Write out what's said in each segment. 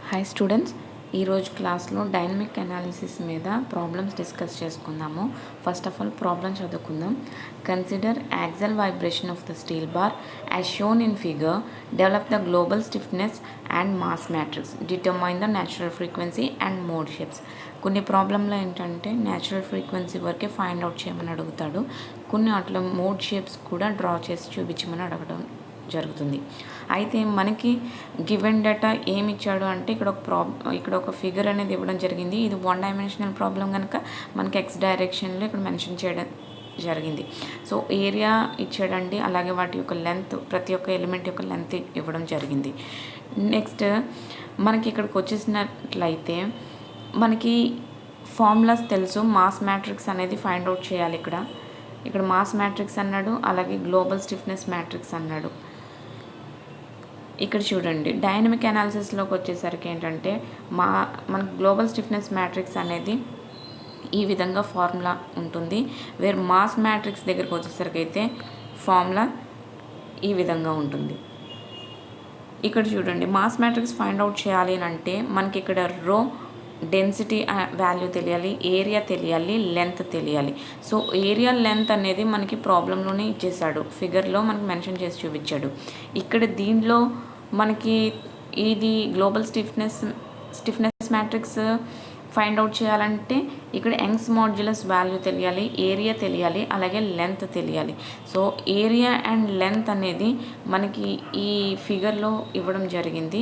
Hi students, ఈరోజు క్లాస్లో dynamic analysis మీద ప్రాబ్లమ్స్ డిస్కస్ చేసుకుందాము. ఫస్ట్ ఆఫ్ ఆల్ ప్రాబ్లమ్ చదువుకుందాం. Consider axle vibration of the steel bar as shown in figure, develop the global stiffness and mass matrix, determine the natural frequency and mode shapes. కొన్ని ప్రాబ్లంలో ఏంటంటే natural frequency వరకే find out చేయమని అడుగుతాడు, కొన్ని అట్లా mode shapes కూడా draw చేసి చూపించమని అడగడం జరుగుతుంది. అయితే మనకి గివెన్ డేటా ఏమి ఇచ్చాడు అంటే ఇక్కడ ఒక ఫిగర్ అనేది ఇవ్వడం జరిగింది. ఇది 1 డైమెన్షనల్ ప్రాబ్లం కనుక మనకి ఎక్స్ డైరెక్షన్లో ఇక్కడ మెన్షన్ చేయడం జరిగింది. సో ఏరియా ఇచ్చాడండి, అలాగే వాటి యొక్క లెంత్, ప్రతి ఒక్క ఎలిమెంట్ యొక్క లెంత్ ఇవ్వడం జరిగింది. నెక్స్ట్ మనకి ఇక్కడికి వచ్చేసినట్లయితే మనకి ఫార్ములాస్ తెలుసు. మాస్ మ్యాట్రిక్స్ అనేది ఫైండ్ అవుట్ చేయాలి. ఇక్కడ మాస్ మ్యాట్రిక్స్ అన్నాడు, అలాగే గ్లోబల్ స్టిఫ్నెస్ మ్యాట్రిక్స్ అన్నాడు. ఇక్కడ చూడండి, డైనమిక్ అనాలిసిస్లోకి వచ్చేసరికి ఏంటంటే మనకు గ్లోబల్ స్టిఫ్నెస్ మ్యాట్రిక్స్ అనేది ఈ విధంగా ఫార్ములా ఉంటుంది. వేర్ మాస్ మ్యాట్రిక్స్ దగ్గరికి వచ్చేసరికి అయితే ఫార్ములా ఈ విధంగా ఉంటుంది. ఇక్కడ చూడండి, మాస్ మ్యాట్రిక్స్ ఫైండ్ అవుట్ చేయాలి అని అంటే మనకి ఇక్కడ రో డెన్సిటీ వాల్యూ తెలియాలి, ఏరియా తెలియాలి, లెంత్ తెలియాలి. సో ఏరియా లెంత్ అనేది మనకి ప్రాబ్లంలోనే ఇచ్చేసాడు, ఫిగర్లో మనకి మెన్షన్ చేసి చూపించాడు. ఇక్కడ దీనిలో మనకి ఇది global stiffness matrix find out చేయాలంటే ఇక్కడ యంగ్స్ మాడ్యులస్ వాల్యూ తెలియాలి, ఏరియా తెలియాలి, అలాగే లెంత్ తెలియాలి. సో ఏరియా అండ్ లెంత్ అనేది మనకి ఈ ఫిగర్లో ఇవ్వడం జరిగింది,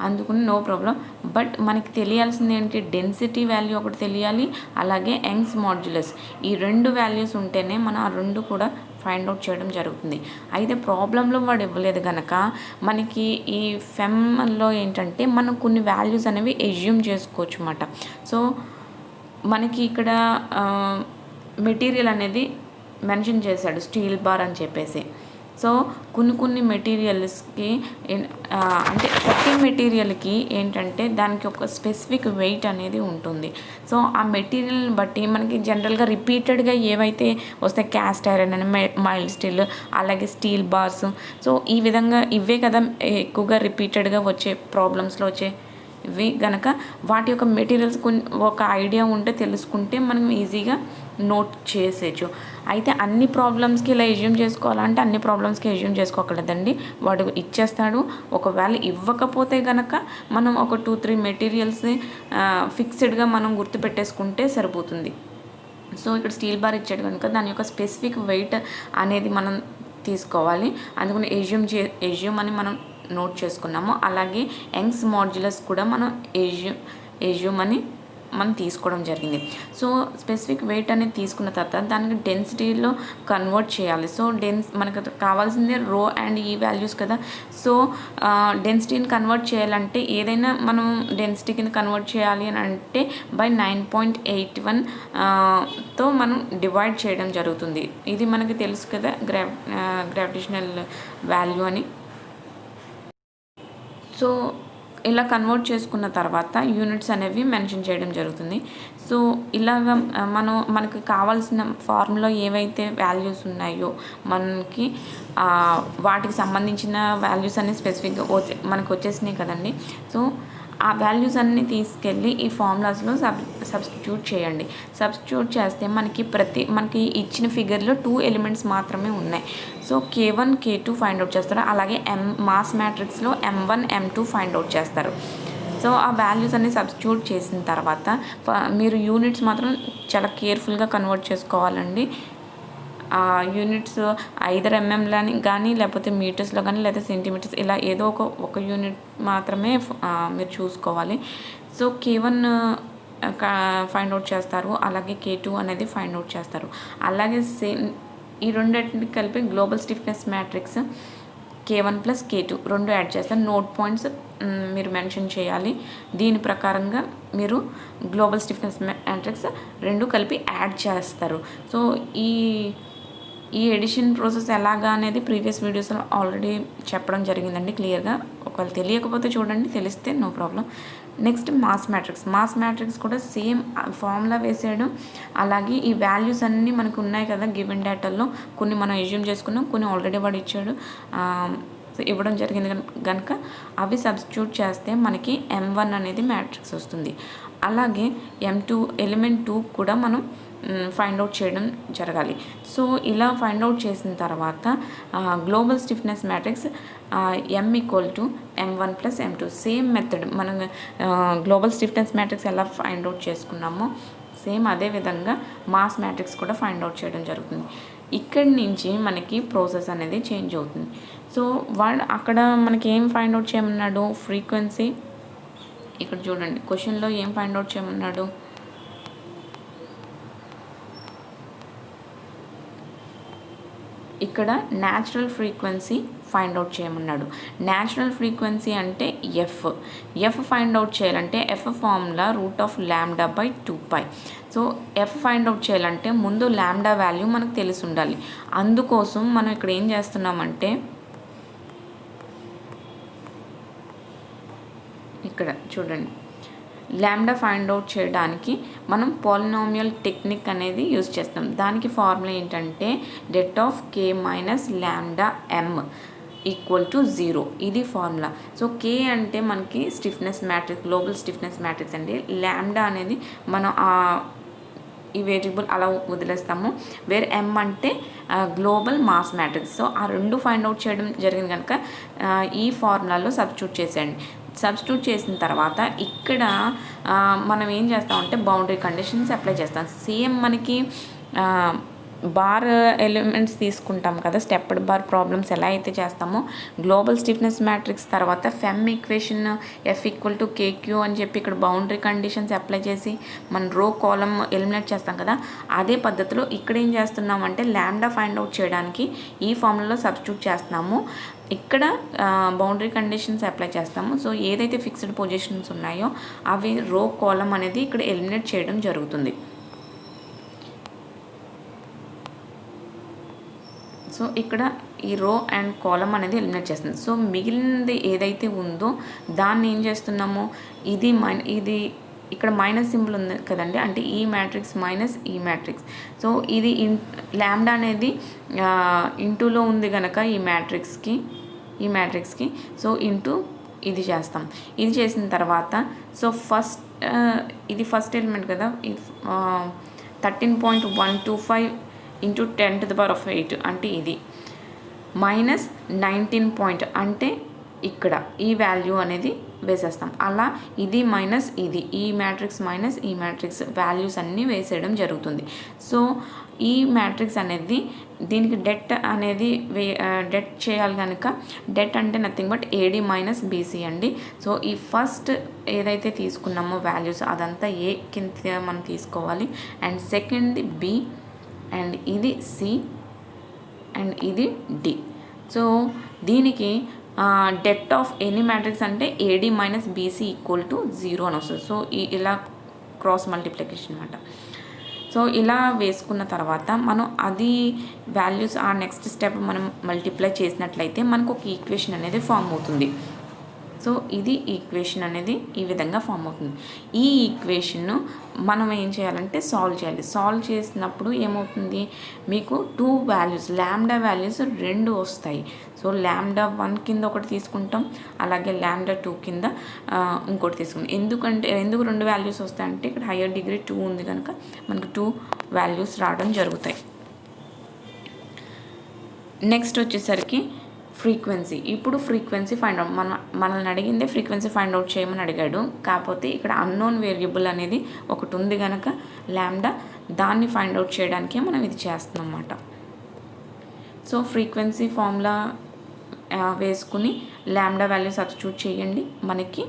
అందుకని నో ప్రాబ్లం. బట్ మనకి తెలియాల్సింది ఏంటి, డెన్సిటీ వాల్యూ ఒకటి తెలియాలి, అలాగే యంగ్స్ మాడ్యులస్. ఈ 2 వాల్యూస్ ఉంటేనే మనం ఆ 2 కూడా ఫైండ్ అవుట్ చేయడం జరుగుతుంది. అయితే ప్రాబ్లంలో వాడు ఇవ్వలేదు కనుక మనకి ఈ ఫెమ్లో ఏంటంటే మనం కొన్ని వాల్యూస్ అనేవి ఎజ్యూమ్ చేసుకోవచ్చు అన్నమాట. సో మనకి ఇక్కడ మెటీరియల్ అనేది మెన్షన్ చేశాడు, స్టీల్ బార్ అని చెప్పేసి. సో కొన్ని మెటీరియల్స్కి అంటే ప్రతి మెటీరియల్కి ఏంటంటే దానికి ఒక స్పెసిఫిక్ వెయిట్ అనేది ఉంటుంది. సో ఆ మెటీరియల్ని బట్టి మనకి జనరల్గా రిపీటెడ్గా ఏవైతే వస్తాయి, క్యాస్ట్ ఐరన్ అని, మైల్డ్ స్టీల్, అలాగే స్టీల్ బార్స్. సో ఈ విధంగా ఇవే కదా ఎక్కువగా రిపీటెడ్గా వచ్చే ప్రాబ్లమ్స్లో వచ్చే ఇవి గనక వాటి యొక్క మెటీరియల్స్ ఒక ఐడియా ఉంటే తెలుసుకుంటే మనం ఈజీగా నోట్ చేసేయచ్చు. అయితే అన్ని ప్రాబ్లమ్స్కి ఇలా ఎజ్యూమ్ చేసుకోవాలంటే అన్ని ప్రాబ్లమ్స్కి ఎజ్యూమ్ చేసుకోకూడదండి, వాడు ఇచ్చేస్తాడు. ఒకవేళ ఇవ్వకపోతే కనుక మనం ఒక 2-3 మెటీరియల్స్ని ఫిక్స్డ్గా మనం గుర్తుపెట్టేసుకుంటే సరిపోతుంది. సో ఇక్కడ స్టీల్ బార్ ఇచ్చాడు కనుక దాని యొక్క స్పెసిఫిక్ వెయిట్ అనేది మనం తీసుకోవాలి, అందుకని ఎజ్యూమ్ అని మనం నోట్ చేసుకున్నాము. అలాగే యంగ్స్ మాడ్యులస్ కూడా మనం ఎజ్యూమ్ అని మనం తీసుకోవడం జరిగింది. సో స్పెసిఫిక్ వెయిట్ అనేది తీసుకున్న తర్వాత దానికి డెన్సిటీలో కన్వర్ట్ చేయాలి. సో మనకు కావాల్సిందే రో అండ్ ఈ వాల్యూస్ కదా. సో డెన్సిటీని కన్వర్ట్ చేయాలంటే ఏదైనా మనం డెన్సిటీకి కన్వర్ట్ చేయాలి అని అంటే బై 9.81తో మనం డివైడ్ చేయడం జరుగుతుంది. ఇది మనకి తెలుసు కదా, గ్రావిటేషనల్ వాల్యూ అని. సో ఇలా కన్వర్ట్ చేసుకున్న తర్వాత యూనిట్స్ అనేవి మెన్షన్ చేయడం జరుగుతుంది. సో ఇలాగ మనకు కావాల్సిన ఫార్ములా ఏవైతే వాల్యూస్ ఉన్నాయో మనకి వాటికి సంబంధించిన వాల్యూస్ అన్ని స్పెసిఫిక్గా మనకు వచ్చేసినాయి కదండి. సో ఆ వాల్యూస్ అన్నీ తీసుకెళ్ళి ఈ ఫార్ములాస్లో సబ్స్టిట్యూట్ చేయండి. సబ్స్టిట్యూట్ చేస్తే మనకి ఇచ్చిన ఫిగర్లో 2 ఎలిమెంట్స్ మాత్రమే ఉన్నాయి. So K1 K2 find out చేస్తారు, అలాగే మాస్ మ్యాట్రిక్స్లో M1 M2 ఫైండ్ అవుట్ చేస్తారు. సో ఆ వాల్యూస్ అన్ని సబ్స్టిట్యూట్ చేసిన తర్వాత మీరు యూనిట్స్ మాత్రం చాలా కేర్ఫుల్గా కన్వర్ట్ చేసుకోవాలండి. యూనిట్స్ ఐదర్ ఎంఎంలో కానీ, లేకపోతే మీటర్స్లో కానీ, లేదా సెంటీమీటర్స్, ఇలా ఏదో ఒక యూనిట్ మాత్రమే మీరు చూసుకోవాలి. సో K1 ఫైండ్ అవుట్ చేస్తారు, అలాగే K2 అనేది ఫైండ్ అవుట్ చేస్తారు. అలాగే ఈ రెండింటిని కలిపి global stiffness matrix K1 + K2 2 add చేస్తారు. నోట్ పాయింట్స్ మీరు మెన్షన్ చేయాలి. దీని ప్రకారంగా మీరు గ్లోబల్ స్టిఫ్నెస్ మ్యాట్రిక్స్ 2 కలిపి యాడ్ చేస్తారు. సో ఈ ఎడిషన్ ప్రాసెస్ ఎలాగా అనేది ప్రీవియస్ వీడియోస్లో ఆల్రెడీ చెప్పడం జరిగిందండి క్లియర్గా. ఒకవేళ తెలియకపోతే చూడండి, తెలిస్తే no problem. Next mass matrix కూడా సేమ్ ఫార్ములా వేసేయడం, అలాగే ఈ వాల్యూస్ అన్నీ మనకు ఉన్నాయి కదా గివెన్ డేటాలో. కొన్ని మనం ఎజ్యూమ్ చేసుకున్నాం, కొన్ని ఆల్రెడీ వాడు ఇచ్చాడు. ఇవ్వడం జరిగింది కనుక అవి సబ్స్టిట్యూట్ చేస్తే మనకి M1 అనేది మ్యాట్రిక్స్ వస్తుంది. అలాగే M2 ఎలిమెంట్ 2 కూడా మనం ఫైండ్ అవుట్ చేయడం జరగాలి. సో ఇలా ఫైండ్ అవుట్ చేసిన తర్వాత global stiffness matrix M = M1 + M2 same method మనం గ్లోబల్ స్టిఫ్నెస్ మ్యాట్రిక్స్ ఎలా ఫైండ్ అవుట్ చేసుకున్నామో సేమ్ అదే విధంగా మాస్ మ్యాట్రిక్స్ కూడా ఫైండ్ అవుట్ చేయడం జరుగుతుంది. ఇక్కడి నుంచి మనకి ప్రాసెస్ అనేది చేంజ్ అవుతుంది. సో వాడు అక్కడ మనకి ఏం ఫైండ్ అవుట్ చేయమన్నాడు, ఫ్రీక్వెన్సీ. ఇక్కడ చూడండి క్వశ్చన్లో ఏం ఫైండ్ అవుట్ చేయమన్నాడు, ఇక్కడ న్యాచురల్ ఫ్రీక్వెన్సీ ఫైండ్ అవుట్ చేయమన్నాడు. న్యాచురల్ ఫ్రీక్వెన్సీ అంటే ఎఫ్ ఫైండ్ అవుట్ చేయాలంటే F formula √λ/2π. So F find out చేయాలంటే ముందు లాంబ్డా వాల్యూ మనకు తెలిసి ఉండాలి. అందుకోసం మనం ఇక్కడ ఏం చేస్తున్నామంటే ఇక్కడ చూడండి లాంబ్డా ఫైండ్ అవుట్ చేయడానికి మనం పాలినామియల్ టెక్నిక్ అనేది యూజ్ చేస్తాం. దానికి ఫార్ములా ఏంటంటే det(k - λm) = 0. ఇది ఫార్ములా. సో K అంటే మనకి stiffness matrix, global stiffness matrix అండి. లాంబ్డా అనేది మనం ఈ వేరియబుల్ అలా వదిలేస్తాము. వేరే M అంటే గ్లోబల్ మాస్ మ్యాట్రిక్స్. సో ఆ రెండు ఫైండ్ అవుట్ చేయడం జరిగింది కనుక ఈ ఫార్ములాలో సబ్స్టిట్యూట్ చేసేయండి. సబ్స్టిట్యూట్ చేసిన తర్వాత ఇక్కడ మనం ఏం చేస్తామంటే బౌండరీ కండిషన్స్ అప్లై చేస్తాం. సేమ్ మనకి బార్ ఎలిమెంట్స్ తీసుకుంటాం కదా, స్టెప్డ్ బార్ ప్రాబ్లమ్స్ ఎలా అయితే చేస్తామో గ్లోబల్ స్టిఫ్నెస్ మ్యాట్రిక్స్ తర్వాత ఫెమ్ ఈక్వేషన్ F = KQ అని చెప్పి ఇక్కడ బౌండరీ కండిషన్స్ అప్లై చేసి మనం రో కాలమ్ ఎలిమినేట్ చేస్తాం కదా, అదే పద్ధతిలో ఇక్కడ ఏం చేస్తున్నామంటే లాంబ్డా ఫైండ్ అవుట్ చేయడానికి ఈ ఫార్ములాలో సబ్స్టిట్యూట్ చేస్తున్నాము. ఇక్కడ బౌండరీ కండిషన్స్ అప్లై చేస్తాము. సో ఏదైతే ఫిక్స్డ్ పొజిషన్స్ ఉన్నాయో అవి రో కాలమ్ అనేది ఇక్కడ ఎలిమినేట్ చేయడం జరుగుతుంది. సో ఇక్కడ ఈ రో అండ్ కాలమ్ అనేది ఎలిమినేట్ చేస్తుంది. సో మిగిలినది ఏదైతే ఉందో దాన్ని ఏం చేస్తున్నాము, ఇది ఇక్కడ మైనస్ సింబల్ ఉంది కదండి, అంటే ఈ మ్యాట్రిక్స్ మైనస్ ఈ మ్యాట్రిక్స్. సో ఇది లాంబ్డా అనేది ఇంటూలో ఉంది కనుక ఈ మ్యాట్రిక్స్కి సో ఇంటూ ఇది చేస్తాం. ఇది చేసిన తర్వాత సో ఇది ఫస్ట్ ఎలిమెంట్ కదా, 13.125 × 10⁸ అంటే ఇది మైనస్ 19 అంటే ఇక్కడ ఈ వాల్యూ అనేది వేసేస్తాం. అలా ఇది మైనస్ ఇది, ఈ మ్యాట్రిక్స్ మైనస్ ఈ మ్యాట్రిక్స్ వాల్యూస్ అన్నీ వేసేయడం జరుగుతుంది. సో ఈ మ్యాట్రిక్స్ అనేది దీనికి డెట్ అనేది డెట్ చేయాలి కనుక డెట్ అంటే నథింగ్ బట్ AD - BC అండి. సో ఈ ఫస్ట్ ఏదైతే తీసుకున్నామో వాల్యూస్ అదంతా A కింద మనం తీసుకోవాలి, అండ్ సెకండ్ B, అండ్ ఇది C, అండ్ ఇది D. సో దీనికి డెట్ ఆఫ్ ఎనీ మ్యాట్రిక్స్ అంటే AD - BC = 0 అని వస్తుంది. సో ఇలా క్రాస్ మల్టిప్లికేషన్ అనమాట. సో ఇలా వేసుకున్న తర్వాత మనం అది వాల్యూస్ ఆ నెక్స్ట్ స్టెప్ మనం మల్టిప్లై చేసినట్లయితే మనకు ఒక ఈక్వేషన్ అనేది ఫామ్ అవుతుంది. సో ఇది ఈక్వేషన్ అనేది ఈ విధంగా ఫామ్ అవుతుంది. ఈ ఈక్వేషన్ను మనం ఏం చేయాలంటే సాల్వ్ చేయాలి. సాల్వ్ చేసినప్పుడు ఏమవుతుంది, మీకు 2 వాల్యూస్ లాంబ్డా వాల్యూస్ 2 వస్తాయి. సో λ1 కింద ఒకటి తీసుకుంటాం, అలాగే λ2 కింద ఇంకోటి తీసుకుంటాం. ఎందుకు 2 వాల్యూస్ వస్తాయంటే ఇక్కడ హయ్యర్ డిగ్రీ 2 ఉంది కనుక మనకు 2 వాల్యూస్ రావడం జరుగుతాయి. నెక్స్ట్ వచ్చేసరికి ఫ్రీక్వెన్సీ. ఇప్పుడు ఫ్రీక్వెన్సీ ఫైండ్ అవుట్ మనల్ని అడిగిందే ఫ్రీక్వెన్సీ ఫైండ్ అవుట్ చేయమని అడిగాడు. కాకపోతే ఇక్కడ అన్నోన్ వేరియబుల్ అనేది ఒకటి ఉంది కనుక లాంబ్డా, దాన్ని ఫైండ్ అవుట్ చేయడానికే మనం ఇది చేస్తున్నాం అన్నమాట. సో ఫ్రీక్వెన్సీ ఫార్ములా వేసుకుని లాంబ్డా వాల్యూ సబ్స్టిట్యూట్ చేయండి, మనకి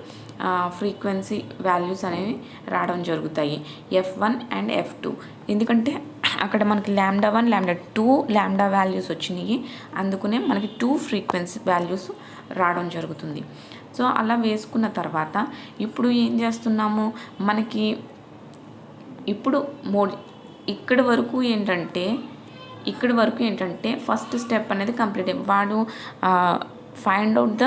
ఫ్రీక్వెన్సీ వాల్యూస్ అనేవి రావడం జరుగుతాయి, F1 అండ్ F2. ఎందుకంటే అక్కడ మనకి λ1 λ2 లాంబ్డా వాల్యూస్ వచ్చినాయి, అందుకనే మనకి 2 ఫ్రీక్వెన్సీ వాల్యూస్ రావడం జరుగుతుంది. సో అలా వేసుకున్న తర్వాత ఇప్పుడు ఏం చేస్తున్నాము, మనకి ఇప్పుడు ఇక్కడి వరకు ఏంటంటే ఫస్ట్ స్టెప్ అనేది కంప్లీట్. వాడు find out the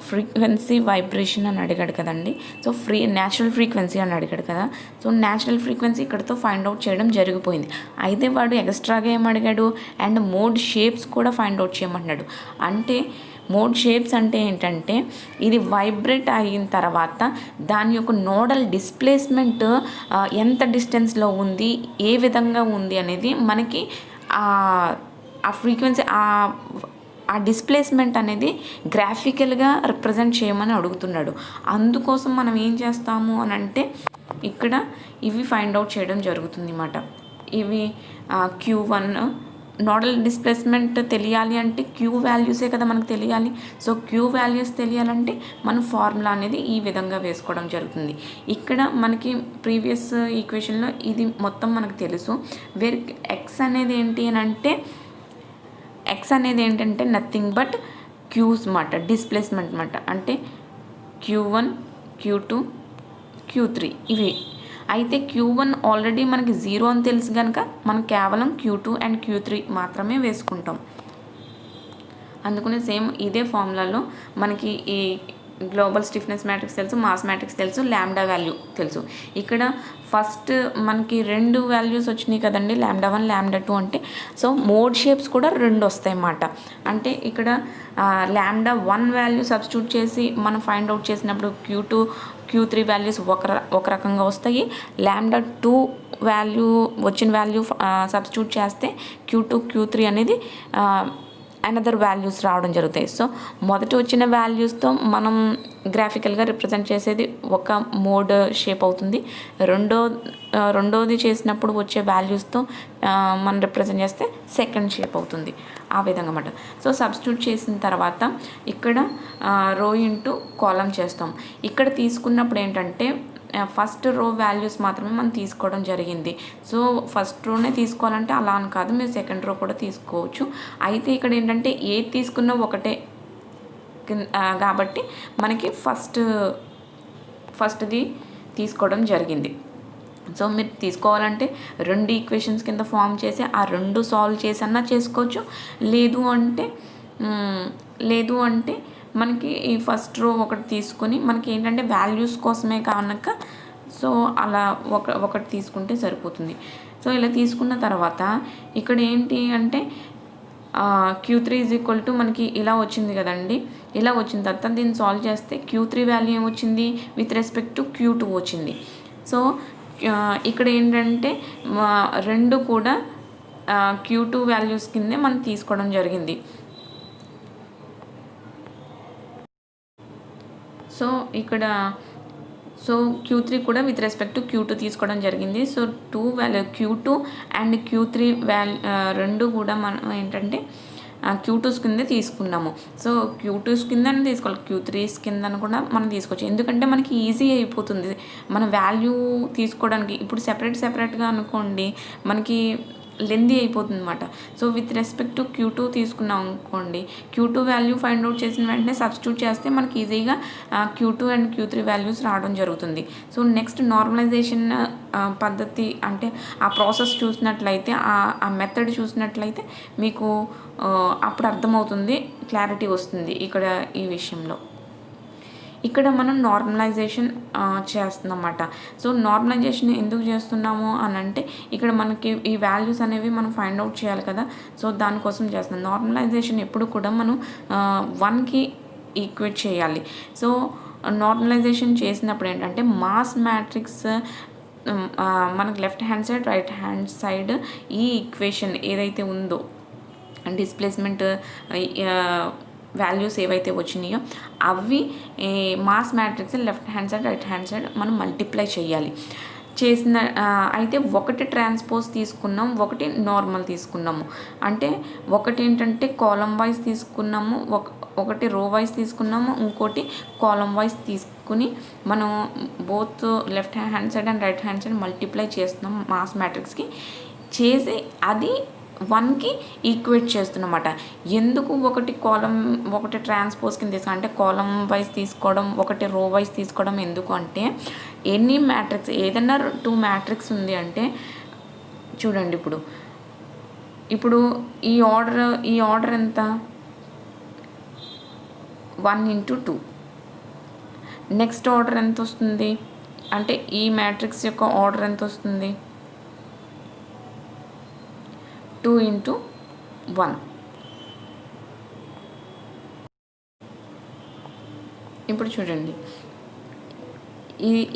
frequency vibration అని అడిగాడు కదండి. సో న్యాచురల్ ఫ్రీక్వెన్సీ అని అడిగాడు కదా. సో న్యాచురల్ ఫ్రీక్వెన్సీ ఇక్కడతో ఫైండ్ అవుట్ చేయడం జరిగిపోయింది. అయితే వాడు ఎక్స్ట్రాగా ఏం అడిగాడు, అండ్ మోడ్ షేప్స్ కూడా ఫైండ్ అవుట్ చేయమంటున్నాడు. అంటే మోడ్ షేప్స్ అంటే ఏంటంటే ఇది వైబ్రేట్ అయిన తర్వాత దాని యొక్క నోడల్ డిస్ప్లేస్మెంట్ ఎంత డిస్టెన్స్లో ఉంది, ఏ విధంగా ఉంది అనేది మనకి ఆ ఫ్రీక్వెన్సీ ఆ డిస్ప్లేస్మెంట్ అనేది గ్రాఫికల్గా రిప్రజెంట్ చేయమని అడుగుతున్నాడు. అందుకోసం మనం ఏం చేస్తాము అని అంటే ఇక్కడ ఇవి ఫైండ్ అవుట్ చేయడం జరుగుతుంది అన్నమాట. ఇవి Q1 నోడల్ డిస్ప్లేస్మెంట్ తెలియాలి అంటే Q వాల్యూసే కదా మనకు తెలియాలి. సో Q వాల్యూస్ తెలియాలంటే మనం ఫార్ములా అనేది ఈ విధంగా వేసుకోవడం జరుగుతుంది. ఇక్కడ మనకి ప్రీవియస్ ఈక్వేషన్లో ఇది మొత్తం మనకు తెలుసు. వేరే ఎక్స్ అనేది ఏంటి అని అంటే ఎక్స్ అనేది ఏంటంటే నథింగ్ బట్ క్యూస్ మాట, డిస్ప్లేస్మెంట్ మాట. అంటే Q1, Q2, Q3 ఇవి. అయితే Q1 ఆల్రెడీ మనకి 0 అని తెలుసు కనుక మనం కేవలం Q2 అండ్ Q3 మాత్రమే వేసుకుంటాం. అందుకనే సేమ్ ఇదే ఫార్ములాలో మనకి ఈ గ్లోబల్ స్టిఫ్నెస్ మ్యాట్రిక్స్ తెలుసు, మాస్ మ్యాట్రిక్స్ తెలుసు, లాంబ్డా వాల్యూ తెలుసు. ఇక్కడ ఫస్ట్ మనకి 2 వాల్యూస్ వచ్చినాయి కదండి, λ1 λ2 అంటే. సో మోడ్ షేప్స్ కూడా 2 వస్తాయి అన్నమాట. అంటే ఇక్కడ λ1 వాల్యూ సబ్స్టిట్యూట్ చేసి మనం ఫైండ్ అవుట్ చేసినప్పుడు Q2, Q3 వాల్యూస్ ఒక రకంగా వస్తాయి. λ2 వాల్యూ వచ్చిన వాల్యూ సబ్స్టిట్యూట్ చేస్తే Q2, Q3 అనేది అనదర్ వాల్యూస్ రావడం జరుగుతాయి. సో మొదట వచ్చిన వాల్యూస్తో మనం గ్రాఫికల్గా రిప్రజెంట్ చేసేది ఒక మోడ్ షేప్ అవుతుంది. రెండోది చేసినప్పుడు వచ్చే వాల్యూస్తో మనం రిప్రజెంట్ చేస్తే సెకండ్ షేప్ అవుతుంది. ఆ విధంగా అన్నమాట. సో సబ్స్టిట్యూట్ చేసిన తర్వాత ఇక్కడ రో ఇంటూ కాలం చేస్తాం. ఇక్కడ తీసుకున్నప్పుడు ఏంటంటే ఫస్ట్ రో వాల్యూస్ మాత్రమే మనం తీసుకోవడం జరిగింది. సో ఫస్ట్ రోనే తీసుకోవాలంటే అలా అని కాదు, మీరు సెకండ్ రో కూడా తీసుకోవచ్చు. అయితే ఇక్కడ ఏంటంటే ఏది తీసుకున్నా ఒకటే కాబట్టి మనకి ఫస్ట్ది తీసుకోవడం జరిగింది. సో మీరు తీసుకోవాలంటే 2 ఈక్వేషన్స్ కింద ఫామ్ చేసి ఆ 2 సాల్వ్ చేసి అన్నా చేసుకోవచ్చు. లేదు అంటే మనకి ఈ ఫస్ట్ రో ఒకటి తీసుకొని మనకి ఏంటంటే వాల్యూస్ కోసమే కనుక సో అలా ఒకటి తీసుకుంటే సరిపోతుంది. సో ఇలా తీసుకున్న తర్వాత ఇక్కడ ఏంటి అంటే Q3 = మనకి ఇలా వచ్చింది కదండి. ఇలా వచ్చిన తర్వాత దీన్ని సాల్వ్ చేస్తే Q3 వాల్యూ ఏమొచ్చింది, విత్ రెస్పెక్ట్ టు Q2 వచ్చింది. సో ఇక్కడ ఏంటంటే 2 కూడా Q2 వాల్యూస్ కిందే మనం తీసుకోవడం జరిగింది. సో ఇక్కడ Q3 కూడా విత్ రెస్పెక్ట్ టు Q2 తీసుకోవడం జరిగింది. సో Q2 అండ్ Q3 రెండు కూడా మనం ఏంటంటే Q2s కిందే తీసుకున్నాము. సో Q2s కింద తీసుకోవాలి, Q3s కింద కూడా మనం తీసుకోవచ్చు. ఎందుకంటే మనకి ఈజీ అయిపోతుంది మన వాల్యూ తీసుకోవడానికి. ఇప్పుడు సెపరేట్గా అనుకోండి మనకి లెందీ అయిపోతుంది అన్నమాట. So with respect to Q2 తీసుకున్నాం అనుకోండి, Q2 వాల్యూ ఫైండ్ అవుట్ చేసిన వెంటనే సబ్స్టిట్యూట్ చేస్తే మనకి ఈజీగా Q2 అండ్ Q3 వాల్యూస్ రావడం జరుగుతుంది. సో నెక్స్ట్ నార్మలైజేషన్ పద్ధతి అంటే ఆ ప్రాసెస్ చూసినట్లయితే, ఆ మెథడ్ చూసినట్లయితే మీకు అప్పుడు అర్థమవుతుంది, క్లారిటీ వస్తుంది ఇక్కడ ఈ విషయంలో. ఇక్కడ మనం నార్మలైజేషన్ చేస్తున్నమాట. సో నార్మలైజేషన్ ఎందుకు చేస్తున్నాము అని అంటే ఇక్కడ మనకి ఈ వాల్యూస్ అనేవి మనం ఫైండ్ అవుట్ చేయాలి కదా. సో దానికోసం చేస్తున్నాం. నార్మలైజేషన్ ఎప్పుడు కూడా మనం 1కి ఈక్వేట్ చేయాలి. సో నార్మలైజేషన్ చేసినప్పుడు ఏంటంటే మాస్ మ్యాట్రిక్స్ మనకి left hand side, right hand side ఈ ఈక్వేషన్ ఏదైతే ఉందో డిస్ప్లేస్మెంట్ వాల్యూస్ ఏవైతే వచ్చినాయో అవి mass matrix left hand side, right hand side మనం మల్టిప్లై చేయాలి. అయితే ఒకటి ట్రాన్స్పోజ్ తీసుకున్నాం, ఒకటి నార్మల్ తీసుకున్నాము. అంటే ఒకటి ఏంటంటే కాలం వైజ్ తీసుకున్నాము, ఒకటి రో వైజ్ తీసుకున్నాము, ఇంకోటి కాలం వైజ్ తీసుకుని మనం both left hand side and right hand side multiply చేస్తున్నాం మాస్ మ్యాట్రిక్స్కి. చేసి అది 1కి ఈక్వేట్ చేస్తున్నమాట. ఎందుకు ఒకటి ట్రాన్స్పోజ్ కింద తీసుకోవడం అంటే కాలం వైజ్ తీసుకోవడం, ఒకటి రో వైజ్ తీసుకోవడం ఎందుకు అంటే ఎనీ మ్యాట్రిక్స్ ఏదైనా 2 మ్యాట్రిక్స్ ఉంది అంటే చూడండి, ఇప్పుడు ఈ ఆర్డర్ ఎంత 1 × 2. నెక్స్ట్ ఆర్డర్ ఎంత వస్తుంది అంటే ఈ మ్యాట్రిక్స్ యొక్క ఆర్డర్ ఎంత వస్తుంది 2 × 1. ఇప్పుడు చూడండి,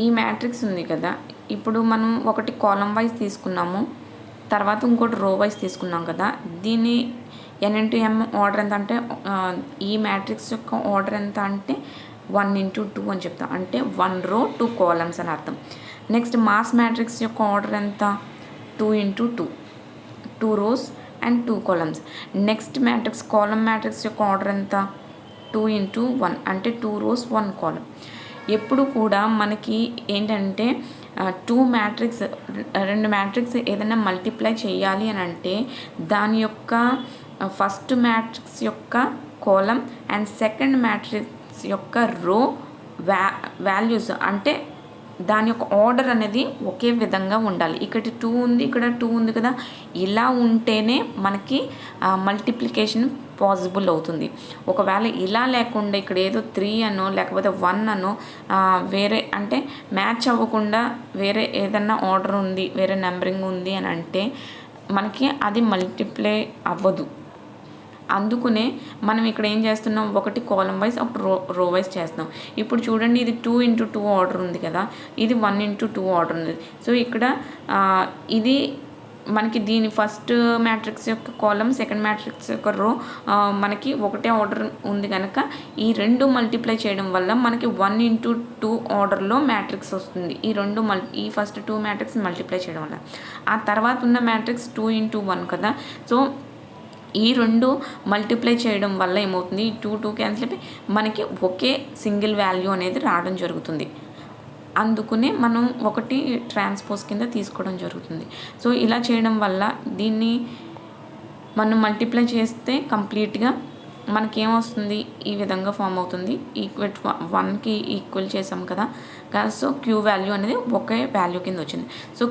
ఈ మ్యాట్రిక్స్ ఉంది కదా, ఇప్పుడు మనం ఒకటి కాలం వైజ్ తీసుకున్నాము, తర్వాత ఇంకోటి రో వైజ్ తీసుకున్నాం కదా. దీన్ని n×m ఆర్డర్ ఎంత అంటే ఈ మ్యాట్రిక్స్ యొక్క ఆర్డర్ ఎంత అంటే 1×2 అని చెప్తాం, అంటే 1 రో 2 కాలమ్స్ అని అర్థం. నెక్స్ట్ మాస్ మ్యాట్రిక్స్ యొక్క ఆర్డర్ ఎంత 2×2, 2 rows and 2 columns. Next matrix column matrix యొక్క ఆర్డర్ ఎంత 2×1, అంటే 2 రోస్ 1 కాలమ్. ఎప్పుడు కూడా మనకి ఏంటంటే రెండు మ్యాట్రిక్స్ ఏదైనా మల్టిప్లై చేయాలి అని అంటే దాని యొక్క ఫస్ట్ మ్యాట్రిక్స్ యొక్క కాలమ్ అండ్ సెకండ్ మ్యాట్రిక్స్ యొక్క రో వాల్యూస్, అంటే దాని యొక్క ఆర్డర్ అనేది ఒకే విధంగా ఉండాలి. ఇక్కడ 2 ఉంది, ఇక్కడ 2 ఉంది కదా, ఇలా ఉంటేనే మనకి మల్టిప్లికేషన్ పాసిబుల్ అవుతుంది. ఒకవేళ ఇలా లేకుండా ఇక్కడ ఏదో 3 అనో లేకపోతే 1 అనో వేరే అంటే మ్యాచ్ అవ్వకుండా వేరే ఏదన్నా ఆర్డర్ ఉంది, వేరే నెంబరింగ్ ఉంది అని అంటే మనకి అది మల్టిప్లై అవ్వదు. అందుకునే మనం ఇక్కడ ఏం చేస్తున్నాం, ఒకటి కాలం వైజ్ అప్పుడు రో వైజ్ చేస్తున్నాం. ఇప్పుడు చూడండి, ఇది 2×2 ఆర్డర్ ఉంది కదా, ఇది 1×2 ఆర్డర్ ఉంది. సో ఇక్కడ ఇది మనకి దీని ఫస్ట్ మ్యాట్రిక్స్ యొక్క కాలం, సెకండ్ మ్యాట్రిక్స్ యొక్క రో మనకి ఒకటే ఆర్డర్ ఉంది కనుక ఈ రెండు మల్టిప్లై చేయడం వల్ల మనకి 1×2 ఆర్డర్లో మ్యాట్రిక్స్ వస్తుంది. ఈ ఫస్ట్ 2 మ్యాట్రిక్స్ మల్టిప్లై చేయడం వల్ల ఆ తర్వాత ఉన్న మ్యాట్రిక్స్ 2×1 కదా. సో ఈ రెండు మల్టిప్లై చేయడం వల్ల ఏమవుతుంది, 2 క్యాన్సిల్ అయిపోయి మనకి ఒకే సింగిల్ వాల్యూ అనేది రావడం జరుగుతుంది. అందుకునే మనం ఒకటి ట్రాన్స్పోజ్ కింద తీసుకోవడం జరుగుతుంది. సో ఇలా చేయడం వల్ల దీన్ని మనం మల్టిప్లై చేస్తే కంప్లీట్గా మనకేమొస్తుంది, ఈ విధంగా ఫామ్ అవుతుంది. ఈక్వల్ 1కి ఈక్వల్ చేసాం కదా. సో క్యూ వాల్యూ అనేది ఒకే వాల్యూ కింద వచ్చింది. సో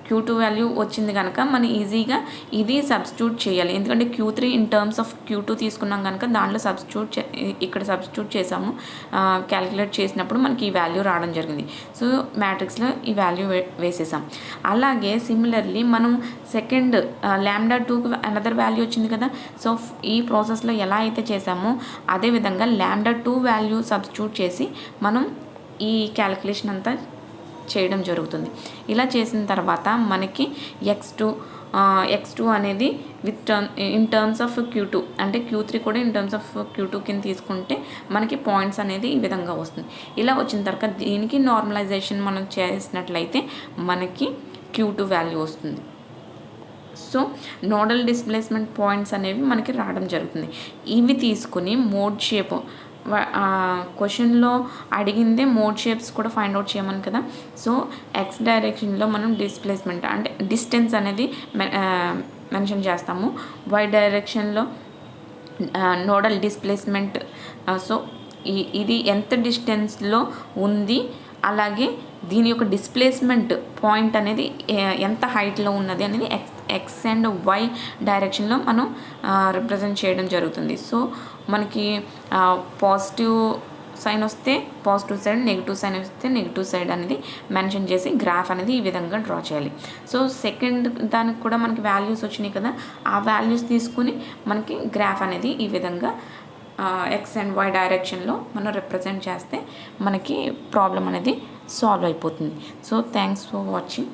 Q2 వాల్యూ వచ్చింది కనుక మనం ఈజీగా ఇది సబ్స్టిట్యూట్ చేయాలి. ఎందుకంటే Q3 in terms of Q2 తీసుకున్నాం కనుక దాంట్లో ఇక్కడ సబ్స్టిట్యూట్ చేసాము. క్యాలిక్యులేట్ చేసినప్పుడు మనకి ఈ వాల్యూ రావడం జరిగింది. సో మ్యాట్రిక్స్లో ఈ వాల్యూ వేసేసాం. అలాగే సిమిలర్లీ మనం సెకండ్ λ2కి అనదర్ వాల్యూ వచ్చింది కదా. సో ఈ ప్రాసెస్లో ఎలా అయితే చేసామో అదేవిధంగా λ2 వాల్యూ సబ్స్టిట్యూట్ చేసి మనం ఈ క్యాలిక్యులేషన్ అంతా చేయడం జరుగుతుంది. ఇలా చేసిన తర్వాత మనకి x2 అనేది ఇన్ టర్మ్స్ ఆఫ్ Q2, అంటే Q3 కూడా ఇన్ టర్మ్స్ ఆఫ్ Q2 కింద తీసుకుంటే మనకి పాయింట్స్ అనేది ఈ విధంగా వస్తుంది. ఇలా వచ్చిన తర్వాత దీనికి నార్మలైజేషన్ మనం చేసినట్లయితే మనకి Q2 వాల్యూ వస్తుంది. సో నోడల్ డిస్ప్లేస్మెంట్ పాయింట్స్ అనేవి మనకి రావడం జరుగుతుంది. ఇవి తీసుకుని మోడ్ షేప్, క్వశ్చన్లో అడిగిందే మోడ్ షేప్స్ కూడా ఫైండ్ అవుట్ చేయమని కదా. సో ఎక్స్ డైరెక్షన్లో మనం డిస్ప్లేస్మెంట్ అంటే డిస్టెన్స్ అనేది మెన్షన్ చేస్తాము. వై డైరెక్షన్లో నోడల్ డిస్ప్లేస్మెంట్, సో ఇది ఎంత డిస్టెన్స్లో ఉంది, అలాగే దీని యొక్క డిస్ప్లేస్మెంట్ పాయింట్ అనేది ఎంత హైట్లో ఉన్నది అనేది ఎక్స్ అండ్ వై డైరెక్షన్లో మనం రిప్రజెంట్ చేయడం జరుగుతుంది. సో మనకి పాజిటివ్ సైన్ వస్తే పాజిటివ్ సైడ్, నెగిటివ్ సైన్ వస్తే నెగిటివ్ సైడ్ అనేది మెన్షన్ చేసి గ్రాఫ్ అనేది ఈ విధంగా డ్రా చేయాలి. సో సెకండ్ దానికి కూడా మనకి వాల్యూస్ వచ్చినాయి కదా, ఆ వాల్యూస్ తీసుకుని మనకి గ్రాఫ్ అనేది ఈ విధంగా ఎక్స్ అండ్ వై డైరెక్షన్లో మనం రిప్రజెంట్ చేస్తే మనకి ప్రాబ్లం అనేది సాల్వ్ అయిపోతుంది. So thanks for watching.